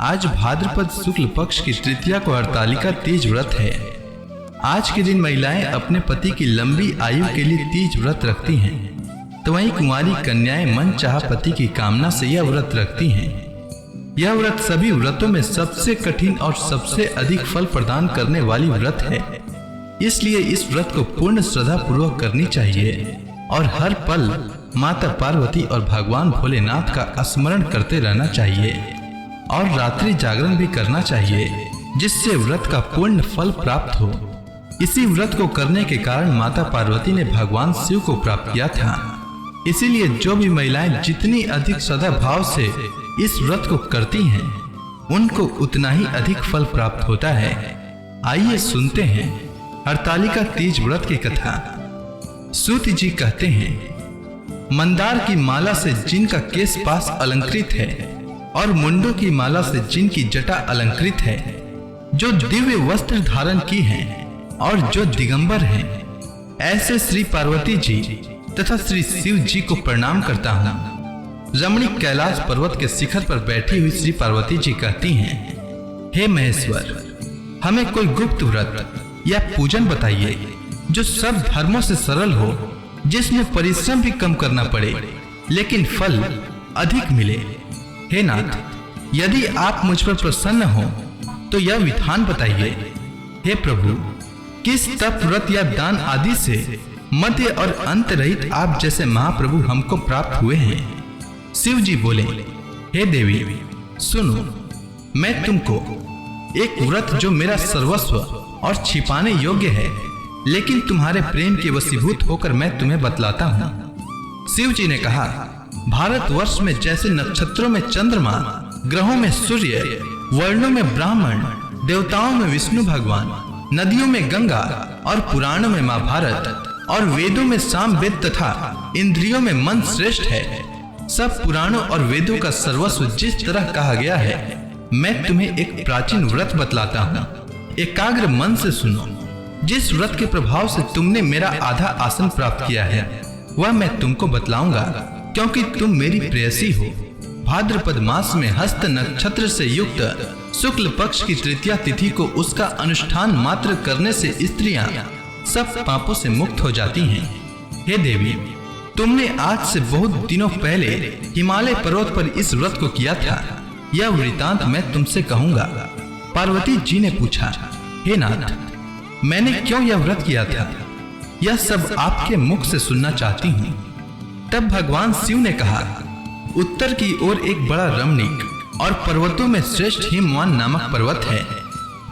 आज भाद्रपद शुक्ल पक्ष की तृतीया को हरतालिका तीज व्रत है। आज के दिन महिलाएं अपने पति की लंबी आयु के लिए तीज व्रत रखती हैं, तो वहीं कुंवारी कन्याएं मन चाह पति की कामना से यह व्रत रखती हैं। यह व्रत सभी व्रतों में सबसे कठिन और सबसे अधिक फल प्रदान करने वाली व्रत है। इसलिए इस व्रत को पूर्ण श्रद्धा पूर्वक करनी चाहिए और हर पल माता पार्वती और भगवान भोलेनाथ का स्मरण करते रहना चाहिए और रात्रि जागरण भी करना चाहिए, जिससे व्रत का पूर्ण फल प्राप्त हो। इसी व्रत को करने के कारण माता पार्वती ने भगवान शिव को प्राप्त किया था। इसीलिए जो भी महिलाएं जितनी अधिक श्रद्धा भाव से इस व्रत को करती हैं, उनको उतना ही अधिक फल प्राप्त होता है। आइए सुनते हैं हरतालिका तीज व्रत की कथा। सूत जी कहते हैं, मंदार की माला से जिनका केश पास अलंकृत है और मुंडों की माला से जिनकी जटा अलंकृत है, जो दिव्य वस्त्र धारण की हैं और जो दिगंबर हैं, ऐसे श्री पार्वती जी तथा श्री शिव जी को प्रणाम करता हूँ। रमणीक कैलाश पर्वत के शिखर पर बैठी हुई श्री पार्वती जी कहती हैं, हे महेश्वर, हमें कोई गुप्त व्रत या पूजन बताइए जो सब धर्मों से सरल हो, जिसमें परिश्रम भी कम करना पड़े लेकिन फल अधिक मिले। हे नाथ, यदि आप मुझ पर प्रसन्न हो तो यह विधान बताइए। हे प्रभु, किस तप व्रत या दान आदि से मध्य और अंत रहित आप जैसे महाप्रभु हमको प्राप्त हुए हैं। शिव जी बोले, हे देवी सुनो, मैं तुमको एक व्रत जो मेरा सर्वस्व और छिपाने योग्य है, लेकिन तुम्हारे प्रेम के वशीभूत होकर मैं तुम्हें बतलाता हूँ। शिव जी ने कहा, भारतवर्ष में जैसे नक्षत्रों में चंद्रमा, ग्रहों में सूर्य, वर्णों में ब्राह्मण, देवताओं में विष्णु भगवान, नदियों में गंगा और पुराणों में महाभारत और वेदों में सामवेद तथा इंद्रियों में मन श्रेष्ठ है, सब पुराणों और वेदों का सर्वस्व जिस तरह कहा गया है, मैं तुम्हें एक प्राचीन व्रत बतलाता हूँ। एकाग्र मन से सुनो। जिस व्रत के प्रभाव से तुमने मेरा आधा आसन प्राप्त किया है, वह मैं तुमको बतलाऊंगा, क्योंकि तुम मेरी प्रेयसी हो। भाद्रपद मास में हस्त नक्षत्र से युक्त शुक्ल पक्ष की तृतीया तिथि को उसका अनुष्ठान मात्र करने से स्त्रियां सब पापों से मुक्त हो जाती हैं। हे देवी, तुमने आज से बहुत दिनों पहले हिमालय पर्वत पर इस व्रत को किया था। यह वृतांत मैं तुमसे कहूंगा। पार्वती जी ने पूछा, हे नाथ, मैंने क्यों यह व्रत किया था? यह सब आपके मुख से सुनना चाहती हूँ। तब भगवान शिव ने कहा, उत्तर की ओर एक बड़ा रमणीक और पर्वतों में श्रेष्ठ हिमवान नामक पर्वत है।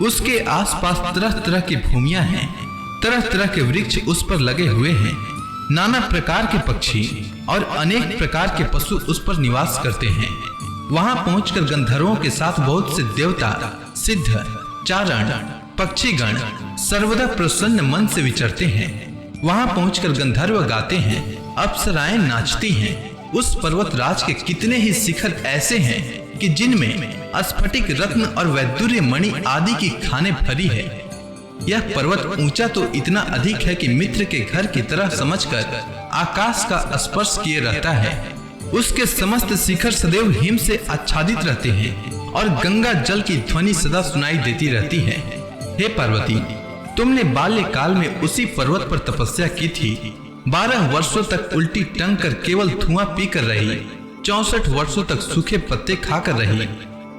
उसके आसपास तरह तरह की भूमियां हैं, तरह तरह के वृक्ष उस पर लगे हुए हैं। नाना प्रकार के पक्षी और अनेक प्रकार के पशु उस पर निवास करते हैं। वहां पहुंचकर गंधर्वों के साथ बहुत से देवता, सिद्ध, चारण, पक्षीगण सर्वदा प्रसन्न मन से विचरते हैं। वहां पहुंचकर गंधर्व गाते हैं, अप्सराएं नाचती हैं। उस पर्वतराज के कितने ही शिखर ऐसे हैं कि जिनमें स्फटिक रत्न और वैदुर्य मणि आदि की खाने भरी है। यह पर्वत ऊंचा तो इतना अधिक है कि मित्र के घर की तरह समझकर आकाश का स्पर्श किए रहता है। उसके समस्त शिखर सदैव हिम से आच्छादित रहते हैं और गंगा जल की ध्वनि सदा सुनाई देती रहती है। हे पार्वती, तुमने बाल्यकाल में उसी पर्वत पर तपस्या की थी। 12 वर्षों तक उल्टी टंग कर केवल धुआं पी कर रही, 64 वर्षों तक सूखे पत्ते खाकर रही।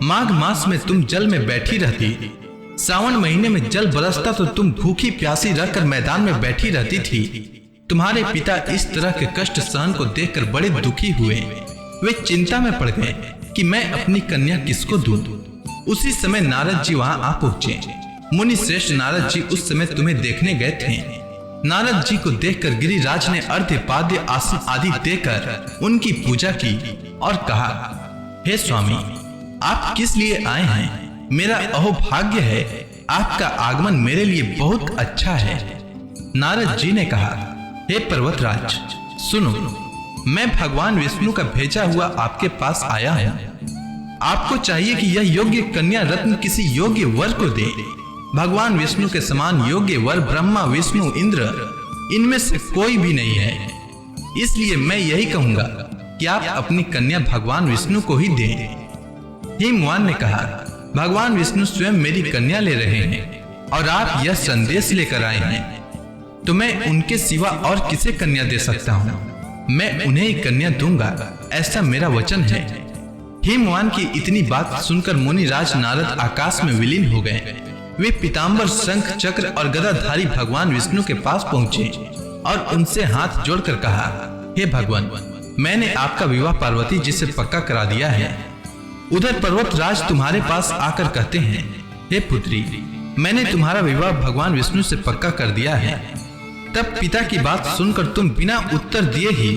माघ मास में तुम जल में बैठी रहती, सावन महीने में जल बरसता तो तुम भूखी प्यासी रहकर मैदान में बैठी रहती थी। तुम्हारे पिता इस तरह के कष्ट सहन को देखकर बड़े दुखी हुए। वे चिंता में पड़ गए कि मैं अपनी कन्या किसको दूं। उसी समय नारद जी वहां आ पहुंचे। मुनि श्रेष्ठ नारद जी उस समय तुम्हें देखने गए थे। नारद जी को देखकर गिरिराज ने अर्घ्य पाद्य आसन आदि देकर उनकी पूजा की और कहा, हे स्वामी, आप किस लिए आए हैं? मेरा अहोभाग्य है, आपका आगमन मेरे लिए बहुत अच्छा है। नारद जी ने कहा, हे पर्वतराज सुनो, मैं भगवान विष्णु का भेजा हुआ आपके पास आया हूँ। आपको चाहिए कि यह योग्य कन्या रत्न किसी योग्य वर को दे। भगवान विष्णु के समान योग्य वर ब्रह्मा, विष्णु, इंद्र, इनमें से कोई भी नहीं है। इसलिए मैं यही कहूंगा कि आप अपनी कन्या भगवान विष्णु को ही दें। हिमवान ने कहा, भगवान विष्णु स्वयं मेरी कन्या ले रहे हैं और आप यह संदेश लेकर आए हैं, तो मैं उनके सिवा और किसे कन्या दे सकता हूँ? मैं उन्हें ही कन्या दूंगा, ऐसा मेरा वचन है। हिमवान की इतनी बात सुनकर मुनिराज नारद आकाश में विलीन हो गए। वे पीताम्बर, शंख, चक्र और गदाधारी भगवान विष्णु के पास पहुंचे और उनसे हाथ जोड़कर कहा, हे भगवान, मैंने आपका विवाह पार्वती जी से पक्का करा दिया है। उधर पर्वतराज तुम्हारे पास आकर कहते हैं, हे पुत्री, मैंने तुम्हारा विवाह भगवान विष्णु से पक्का कर दिया है। तब पिता की बात सुनकर तुम बिना उत्तर दिए ही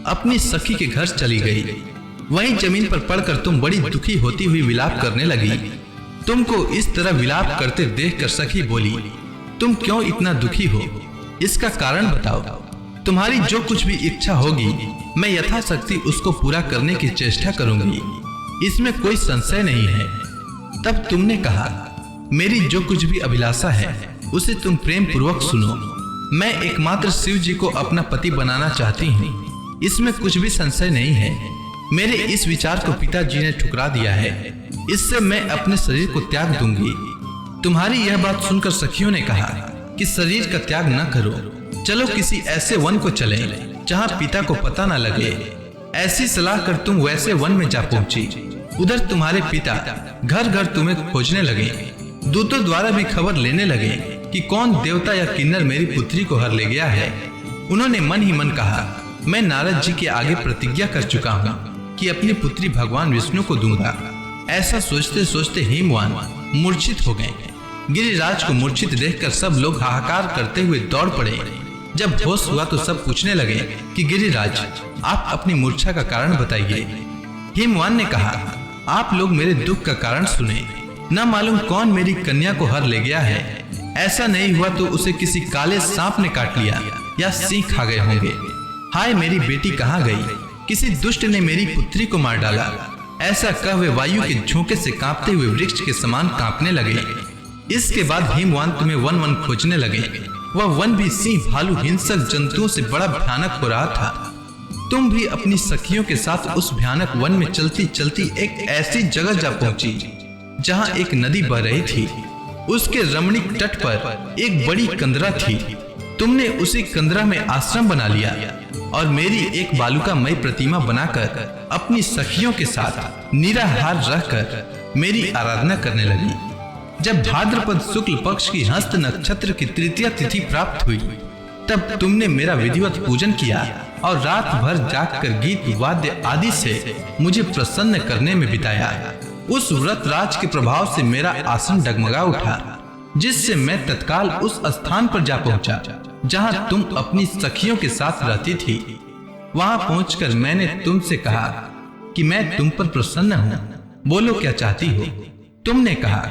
अपनी सखी के घर चली गई। वहीं जमीन पर पड़कर तुम बड़ी दुखी होती हुई विलाप करने लगी। तुमको इस तरह विलाप करते देखकर सखी बोली, तुम क्यों इतना दुखी हो? इसका कारण बताओ। तुम्हारी जो कुछ भी इच्छा होगी मैं यथाशक्ति उसको पूरा करने की चेष्टा करूंगी, इसमें कोई संशय नहीं है। तब तुमने कहा, मेरी जो कुछ भी अभिलाषा है उसे तुम प्रेम पूर्वक सुनो। मैं एकमात्र शिव जी को अपना पति बनाना चाहती हूँ, इसमें कुछ भी संशय नहीं है। मेरे इस विचार को पिताजी ने ठुकरा दिया है, इससे मैं अपने शरीर को त्याग दूंगी। तुम्हारी यह बात सुनकर सखियों ने कहा कि शरीर का त्याग न करो, चलो किसी ऐसे वन को चले जहाँ पिता को पता न लगे। ऐसी सलाह कर तुम वैसे वन में जा पहुंची। उधर तुम्हारे पिता घर घर तुम्हें खोजने लगे। दूतों द्वारा भी खबर लेने लगे कि कौन देवता या किन्नर मेरी पुत्री को हर ले गया है। उन्होंने मन ही मन कहा, मैं नारद जी के आगे प्रतिज्ञा कर चुका हूँ कि अपनी पुत्री भगवान विष्णु को दूंगा। ऐसा सोचते सोचते हिमवान मूर्छित हो गए। गिरिराज को मूर्छित देखकर सब लोग हाहाकार करते हुए दौड़ पड़े। जब होश हुआ तो सब पूछने लगे कि गिरिराज, आप अपनी मूर्छा का कारण बताइए। हिमवान ने कहा, आप लोग मेरे दुख का कारण सुने। न मालूम कौन मेरी कन्या को हर ले गया है। ऐसा नहीं हुआ तो उसे किसी काले सांप ने काट लिया या सिंह खा गए होंगे। हाय, मेरी बेटी कहाँ गई? किसी दुष्ट ने मेरी पुत्री को मार डाला। ऐसा कह वे वायु के झोंके से कांपते हुए वृक्ष के समान कांपने लगे। इसके बाद हिमवान तुम्हें वन वन खोजने लगे। वह वन भी सिंह, भालू, हिंसक जंतुओं से बड़ा भयानक हो रहा था। तुम भी अपनी सखियों के साथ उस भयानक वन में चलती चलती एक ऐसी जगह जा पहुंची जहां एक नदी बह रही थी। उसके रमणीक तट पर एक बड़ी कंदरा थी। तुमने उसी कंदरा में आश्रम बना लिया और मेरी एक बालुकामयी प्रतिमा बनाकर अपनी सखियों के साथ निराहार रहकर मेरी आराधना करने लगी। जब भाद्रपद शुक्ल पक्ष की हस्त नक्षत्र की तृतीया तिथि प्राप्त हुई तब तुमने मेरा विधिवत पूजन किया और रात भर जागकर गीत वाद्य आदि से मुझे प्रसन्न करने में बिताया। उस व्रत राज के प्रभाव से मेरा आसन डगमगा उठा, जिससे मैं तत्काल उस स्थान पर जा पहुंचा जहां तुम अपनी सखियों के साथ रहती थी। वहां पहुंचकर मैंने तुमसे कहा कि मैं तुम पर प्रसन्न हूं, बोलो क्या चाहती हो। तुमने कहा,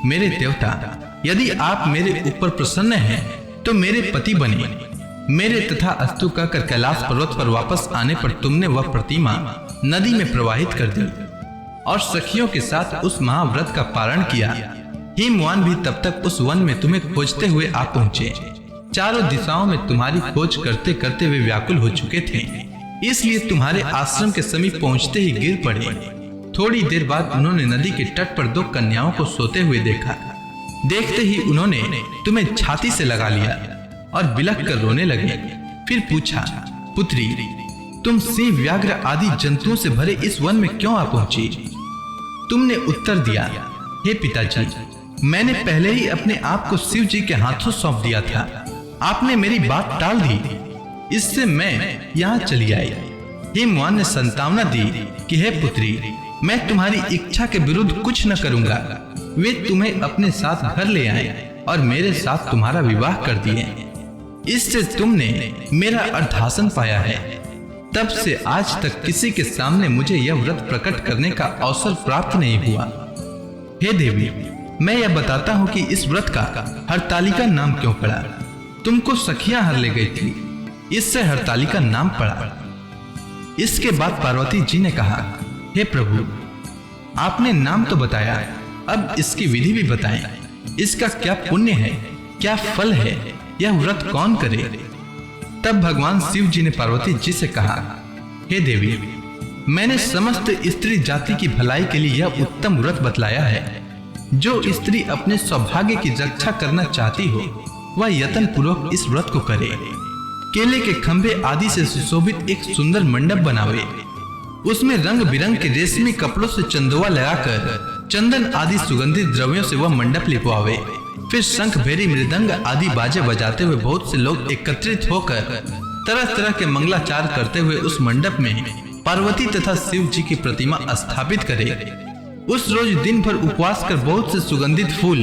मेरे देवता, यदि आप मेरे ऊपर प्रसन्न हैं तो मेरे पति बने। मेरे तथा अस्तु कहकर कैलाश पर्वत पर वापस आने पर तुमने वह प्रतिमा नदी में प्रवाहित कर दी और सखियों के साथ उस महाव्रत का पारण किया। हिमवान भी तब तक उस वन में तुम्हें खोजते हुए आ पहुंचे। चारों दिशाओं में तुम्हारी खोज करते करते वे व्याकुल हो चुके थे, इसलिए तुम्हारे आश्रम के समीप पहुंचते ही गिर पड़े। थोड़ी देर बाद उन्होंने नदी के तट पर 2 कन्याओं को सोते हुए देखा। देखते ही उन्होंने तुम्हें छाती से लगा लिया और बिलख कर रोने लगे। फिर पूछा, पुत्री, तुम सिंह, व्याघ्र आदि जंतुओं से भरे इस वन में क्यों आ पहुंची? तुमने उत्तर दिया, हे पिताजी, मैंने पहले ही अपने आप को शिव जी के हाथों सौंप दिया था। आपने मेरी बात टाल दी, इससे मैं यहाँ चली आई। हिमवान ने संतावना दी कि हे पुत्री, मैं तुम्हारी इच्छा के विरुद्ध कुछ न करूंगा। वे तुम्हें अपने साथ घर ले आए और मेरे साथ तुम्हारा विवाह कर दिए। इससे तुमने मेरा अर्धासन पाया है। तब से आज तक किसी के सामने मुझे यह व्रत प्रकट करने का अवसर प्राप्त नहीं हुआ। हे देवी, मैं यह बताता हूँ कि इस व्रत का हरतालिका नाम क्यों पड़ा। तुमको सखियां हर ले गई थी, इससे हरतालिका नाम पड़ा। इसके बाद पार्वती जी ने कहा, हे प्रभु, आपने नाम तो बताया, अब इसकी विधि भी बताएं। इसका क्या पुण्य है, क्या फल है, यह व्रत कौन करे? तब भगवान शिव जी ने पार्वती जी से कहा, हे देवी, मैंने समस्त स्त्री जाति की भलाई के लिए यह उत्तम व्रत बतलाया है। जो स्त्री अपने सौभाग्य की रक्षा करना चाहती हो वह यत्न पूर्वक इस व्रत को करे। केले के खंभे आदि से सुशोभित एक सुंदर मंडप बनावे, उसमें रंग बिरंग के रेशमी कपड़ों से चंदोवा लगाकर चंदन आदि सुगंधित द्रव्यों से वह मंडप लिपवावे। फिर शंख, भेरी, मृदंग आदि बाजे बजाते हुए बहुत से लोग एकत्रित होकर तरह तरह के मंगलाचार करते हुए उस मंडप में पार्वती तथा शिव जी की प्रतिमा स्थापित करे। उस रोज दिन भर उपवास कर बहुत से सुगंधित फूल,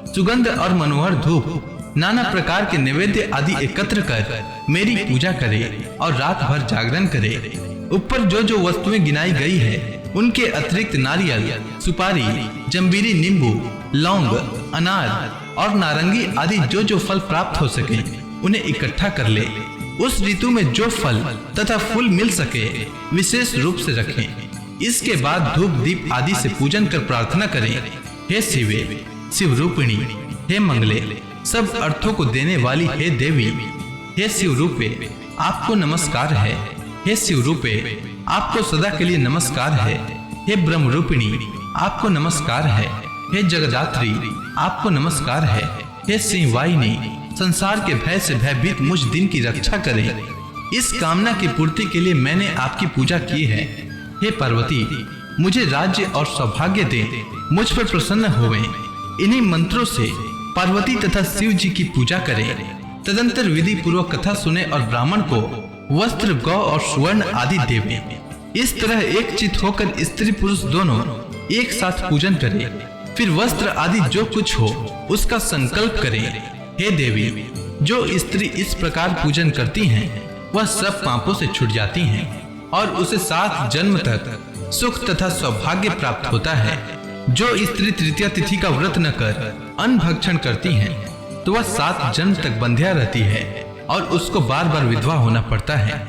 सुगंध और मनोहर धूप, नाना प्रकार के नैवेद्य आदि एकत्र कर मेरी पूजा करे और रात भर जागरण करे। ऊपर जो जो वस्तुएं गिनाई गई है उनके अतिरिक्त नारियल, सुपारी, जंबीरी, नींबू, लौंग, अनार और नारंगी आदि जो जो फल प्राप्त हो सके उन्हें इकट्ठा कर ले। उस ऋतु में जो फल तथा फूल मिल सके विशेष रूप से रखें। इसके बाद धूप दीप आदि से पूजन कर प्रार्थना करें, हे शिवे, शिव रूपिणी, हे मंगले, सब अर्थों को देने वाली हे देवी, हे शिव रूपे आपको नमस्कार है, हे शिव रूपे आपको सदा के लिए नमस्कार है, हे ब्रह्म रूपिणी आपको नमस्कार है, हे जगदात्री आपको नमस्कार है, हे सिंह वाहिनी संसार के भय से भयभीत मुझ दिन की रक्षा करें। इस कामना की पूर्ति के लिए मैंने आपकी पूजा की है। हे पार्वती, मुझे राज्य और सौभाग्य दे, मुझ पर प्रसन्न होवें। इन्हीं मंत्रों से पार्वती तथा शिव जी की पूजा करें। तदंतर विधि पूर्वक कथा सुने और ब्राह्मण को वस्त्र, गौ और सुवर्ण आदि देवे। इस तरह एक चित होकर स्त्री पुरुष दोनों एक साथ पूजन करें। फिर वस्त्र आदि जो कुछ हो उसका संकल्प करें। हे देवी, जो स्त्री इस प्रकार पूजन करती हैं वह सब पापों से छूट जाती हैं और उसे 7 जन्म तक सुख तथा सौभाग्य प्राप्त होता है। जो स्त्री तृतीया तिथि का व्रत न कर अन्न भक्षण करती हैं तो वह 7 जन्म तक बंध्या रहती है और उसको बार बार विधवा होना पड़ता है।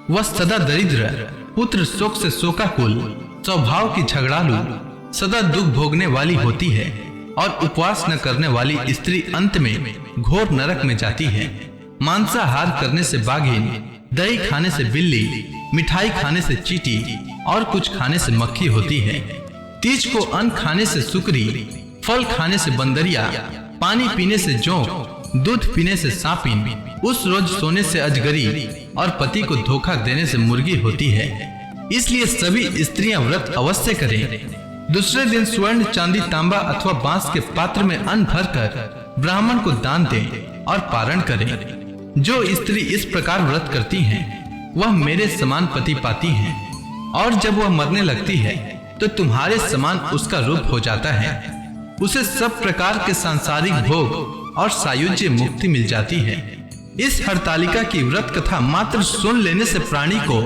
वह सदा दरिद्र, पुत्र शोक से शोकाकुल, स्वभाव की झगड़ालू, सदा दुख भोगने वाली होती है और उपवास न करने वाली स्त्री अंत में घोर नरक में जाती है। मांसाहार करने से बाघिन, दही खाने से बिल्ली, मिठाई खाने से चींटी और कुछ खाने से मक्खी होती है। तीज को अन्न खाने से सुकरी, फल खाने से बंदरिया, पानी पीने से जोंक, दूध पीने से सांपिन, उस रोज सोने से अजगरी और पति को धोखा देने से मुर्गी होती है। इसलिए सभी स्त्रियां व्रत अवश्य करें। दूसरे दिन स्वर्ण, चांदी, तांबा अथवा बांस के पात्र में अन्न भरकर ब्राह्मण को दान दें और पारण करें। जो स्त्री इस प्रकार व्रत करती हैं वह मेरे समान पति पाती हैं और जब वह मरने लगती है तो तुम्हारे समान उसका रूप हो जाता है। उसे सब प्रकार के सांसारिक भोग और सायुज्य मुक्ति मिल जाती है। इस हरतालिका की व्रत कथा मात्र सुन लेने से प्राणी को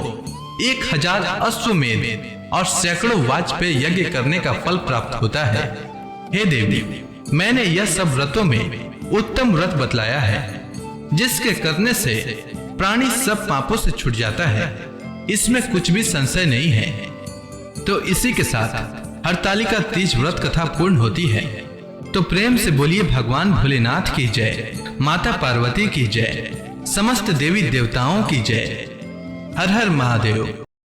1000 अश्वमेध और सैकड़ों वाजपेय यज्ञ करने का फल प्राप्त होता है। हे देवी, मैंने यह सब व्रतों में उत्तम व्रत बतलाया है जिसके करने से प्राणी सब पापों से छूट जाता है। इसमें कुछ भी संशय नहीं है। तो इसी के साथ हरतालिका तीज व्रत कथा पूर्ण होती है। तो प्रेम से बोलिए भगवान भोलेनाथ की जय, माता पार्वती की जय, समस्त देवी देवताओं की जय। हर हर महादेव।